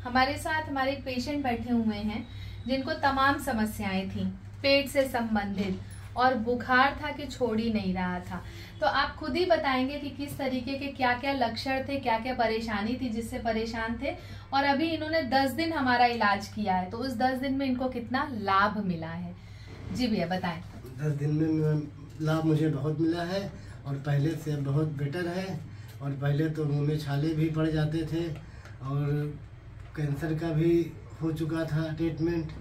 हमारे साथ हमारे एक पेशेंट बैठे हुए हैं जिनको तमाम समस्याएं थी पेट से संबंधित और बुखार था कि छोड़ ही नहीं रहा था। तो आप खुद ही बताएंगे कि किस तरीके के क्या क्या लक्षण थे, क्या क्या परेशानी थी जिससे परेशान थे, और अभी इन्होंने 10 दिन हमारा इलाज किया है तो उस 10 दिन में इनको कितना लाभ मिला है। जी भैया बताएं। 10 दिन में लाभ मुझे बहुत मिला है और पहले से बहुत बेटर है। और पहले तो मुंह में छाले भी पड़ जाते थे और कैंसर का भी हो चुका था ट्रीटमेंट।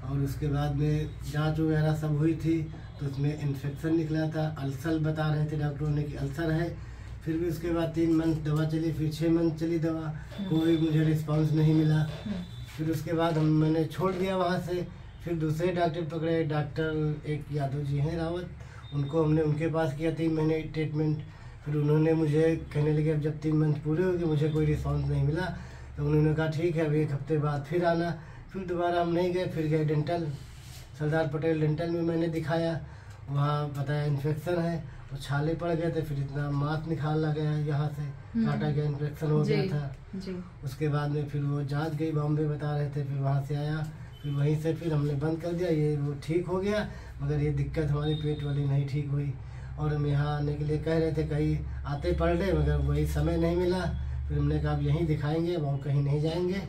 और उसके बाद में जांच वगैरह सब हुई थी तो उसमें इन्फेक्शन निकला था, अल्सर बता रहे थे डॉक्टरों ने कि अल्सर है। फिर भी उसके बाद 3 मंथ दवा चली, फिर 6 मंथ चली दवा, कोई मुझे रिस्पांस नहीं मिला। फिर उसके बाद मैंने छोड़ दिया वहाँ से। फिर दूसरे डॉक्टर पकड़े, डॉक्टर एक यादव जी हैं रावत, उनको हमने उनके पास किया 3 महीने ट्रीटमेंट। फिर उन्होंने मुझे कहने लगे अब जब 3 मंथ पूरे हो गए मुझे कोई रिस्पांस नहीं मिला तो उन्होंने कहा ठीक है अब 1 हफ्ते बाद फिर आना। फिर दोबारा हम नहीं गए, फिर गए डेंटल, सरदार पटेल डेंटल में मैंने दिखाया। वहाँ बताया इन्फेक्शन है और छाले पड़ गए थे, फिर इतना मांस निकाला गया यहाँ से, काटा गया, इन्फेक्शन हो गया था। उसके बाद में फिर वो जांच गई, बॉम्बे बता रहे थे, फिर वहाँ से आया, फिर वहीं से फिर हमने बंद कर दिया। ये वो ठीक हो गया मगर ये दिक्कत हमारी पेट वाली नहीं ठीक हुई। और हम यहाँ आने के लिए कह रहे थे, कहीं आते पड़ रहे मगर वही समय नहीं मिला। फिर हमने कहा अब यहीं दिखाएंगे, अब और कहीं नहीं जाएंगे।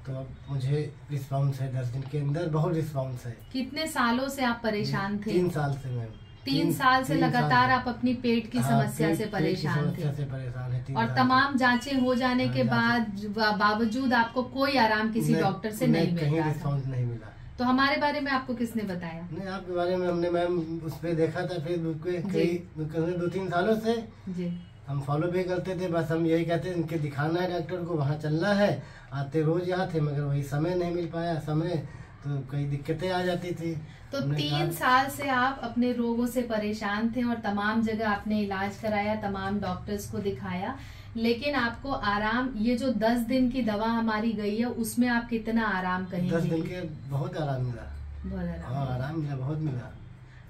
तो अब मुझे रिस्पांस है 10 दिन के अंदर, बहुत रिस्पांस है। कितने सालों से आप परेशान थे? 3 साल से मैम। 3 साल से लगातार आप अपनी पेट की समस्या से परेशान थे और तमाम जांचें हो जाने के बावजूद आपको कोई आराम किसी डॉक्टर से नहीं मिल रहा था। नहीं मिला। तो हमारे बारे में आपको किसने बताया? नहीं, आपके बारे में हमने मैम उस पे देखा था फेसबुक पे, कई 2-3 सालों से जी हम फॉलो भी करते थे। बस हम यही कहते थे इनके दिखाना है डॉक्टर को, वहाँ चलना है। आते रोज यहाँ थे मगर वही समय नहीं मिल पाया, समय तो कई दिक्कतें आ जाती थी। तो 3 साल से आप अपने रोगों से परेशान थे और तमाम जगह आपने इलाज कराया, तमाम डॉक्टर्स को दिखाया, लेकिन आपको आराम, ये जो 10 दिन की दवा हमारी गई है उसमें आप कितना आराम कहेंगे? 10 दिन के बहुत आराम मिला, बहुत आराम मिला, बहुत मिला।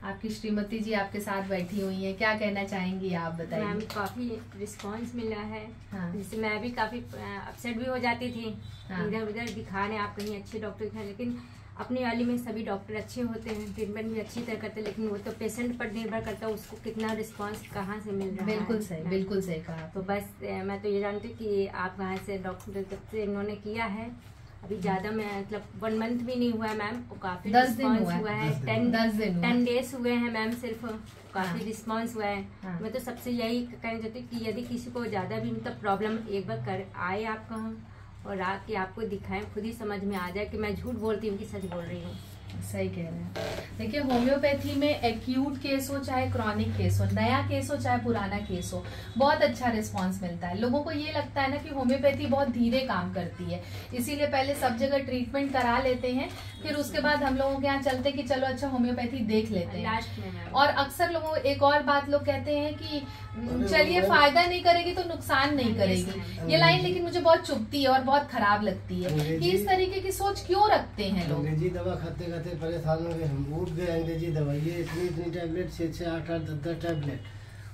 आपकी श्रीमती जी आपके साथ बैठी हुई हैं, क्या कहना चाहेंगी आप बताइए? मैम काफी रिस्पांस मिला है। हाँ। जैसे मैं भी काफी अपसेट भी हो जाती थी, हाँ। इधर उधर दिखाने, आप कहीं अच्छे डॉक्टर दिखाए, लेकिन अपनी वाली में सभी डॉक्टर अच्छे होते हैं, ट्रीटमेंट भी अच्छी तरह करते हैं, लेकिन वो तो पेशेंट पर निर्भर करता है उसको कितना रिस्पांस कहाँ से मिल रहा है। बिल्कुल सही, बिल्कुल सही कहा। तो बस मैं तो ये जानती हूँ कि आप कहाँ से डॉक्टर से इन्होंने किया है। अभी ज्यादा मतलब 1 मंथ भी नहीं हुआ है मैम, काफी 10 दिन हुआ है। 10 डेज हुए हैं मैम, सिर्फ काफी रिस्पांस हुआ है। हाँ। मैं तो सबसे यही कहना चाहती हूँ कि यदि किसी को ज्यादा भी मतलब प्रॉब्लम, एक बार कर आए आप कहाँ और आके आपको दिखाएं, खुद ही समझ में आ जाए कि मैं झूठ बोलती हूँ कि सच बोल रही हूँ। सही कह रहे हैं। देखिए होम्योपैथी में एक्यूट केस हो चाहे क्रॉनिक केस हो, नया केस हो चाहे पुराना केस हो, बहुत अच्छा रिस्पांस मिलता है। लोगों को ये लगता है ना कि होम्योपैथी बहुत धीरे काम करती है, इसीलिए पहले सब जगह ट्रीटमेंट करा लेते हैं, फिर उसके बाद हम लोगों के यहाँ चलते कि चलो अच्छा होम्योपैथी देख लेते हैं लास्ट में। और अक्सर लोगों एक और बात लोग कहते हैं कि चलिए फायदा नहीं करेगी तो नुकसान नहीं करेगी। ये लाइन लेकिन मुझे बहुत चुभती है और बहुत खराब लगती है कि इस तरीके की सोच क्यों रखते हैं लोग। अंग्रेजी दवा खाते खाते परेशान हो गए हम, उठ गए अंग्रेजी दवा, ये इतनी टैबलेट, 6-6, 8-8, 10-10 टैबलेट,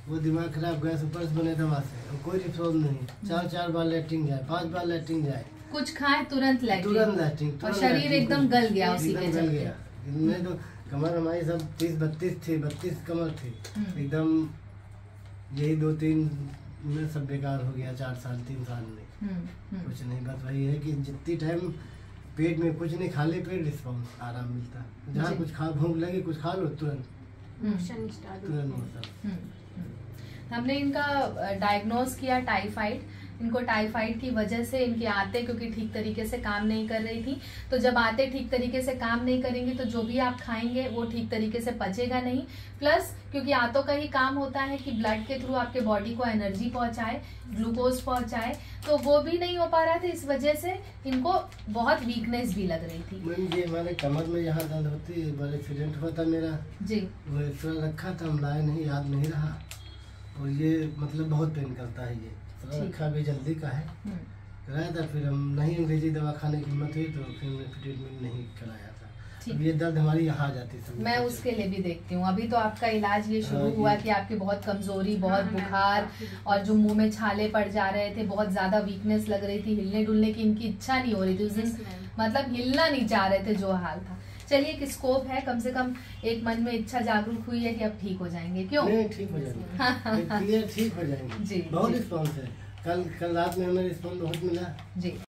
वो दिमाग खराब, गैस ऊपर से बने दवा से, कोई रिफॉर्म नहीं। 4-4 बार लेटरिन जाए, 5 बार लेटरिन जाए, कुछ खाएं तुरंत लेटरिन और शरीर एकदम गल गया उसी के चलते। इनमें तो कमर हमारी सब 30-32 थी, 32 कमर थी एकदम। यही 2-3 में सब बेकार हो गया, 4 साल 3 साल में कुछ नहीं। बस वही है कि जितनी टाइम पेट में कुछ नहीं, खाली पेट रिस्पांस आराम मिलता। जहाँ कुछ खा, भूख लगी कुछ खा लो तुरंत। हमने इनका डायग्नोज किया टाइफाइड। इनको टाइफाइड की वजह से इनके आते क्योंकि ठीक तरीके से काम नहीं कर रही थी, तो जब आते ठीक तरीके से काम नहीं करेंगे तो जो भी आप खाएंगे वो ठीक तरीके से पचेगा नहीं। प्लस क्योंकि आंतों का ही काम होता है कि ब्लड के थ्रू आपके बॉडी को एनर्जी पहुंचाए, ग्लूकोज पहुंचाए, तो वो भी नहीं हो पा रहा था। इस वजह से इनको बहुत वीकनेस भी लग रही थी। ये हमारे कमर में यहाँ दर्द होती है, बड़ा एक्सीडेंट हुआ था मेरा जी, वो एक्सरा रखा था, हम लाए नहीं, याद नहीं रहा। और ये मतलब बहुत पेन करता है, ये रखा भी जल्दी का है, कराया था। फिर हम नहीं, अंग्रेजी दवा खाने की हिम्मत हुई तो फिर ट्रीटमेंट नहीं कराया था। ठीक। अब ये दर्द हमारी यहाँ आ जाती है। मैं उसके लिए भी देखती हूँ। अभी तो आपका इलाज ये शुरू हाँ, हुआ ये- कि आपकी बहुत कमजोरी, बहुत हाँ, बुखार और जो मुंह में छाले पड़ जा रहे थे, बहुत ज्यादा वीकनेस लग रही थी, हिलने डुलने की इनकी इच्छा नहीं हो रही थी उस दिन, मतलब हिलना नहीं चाह रहे थे जो हाल था। चलिए एक स्कोप है, कम से कम एक मन में इच्छा जागरूक हुई है कि अब ठीक हो जाएंगे। क्यों? नहीं, ठीक हो जाएंगे, क्लियर ठीक हो जाएंगे जी, बहुत जी। रिस्पॉन्स है। कल रात में हमें रिस्पॉन्स बहुत मिला जी।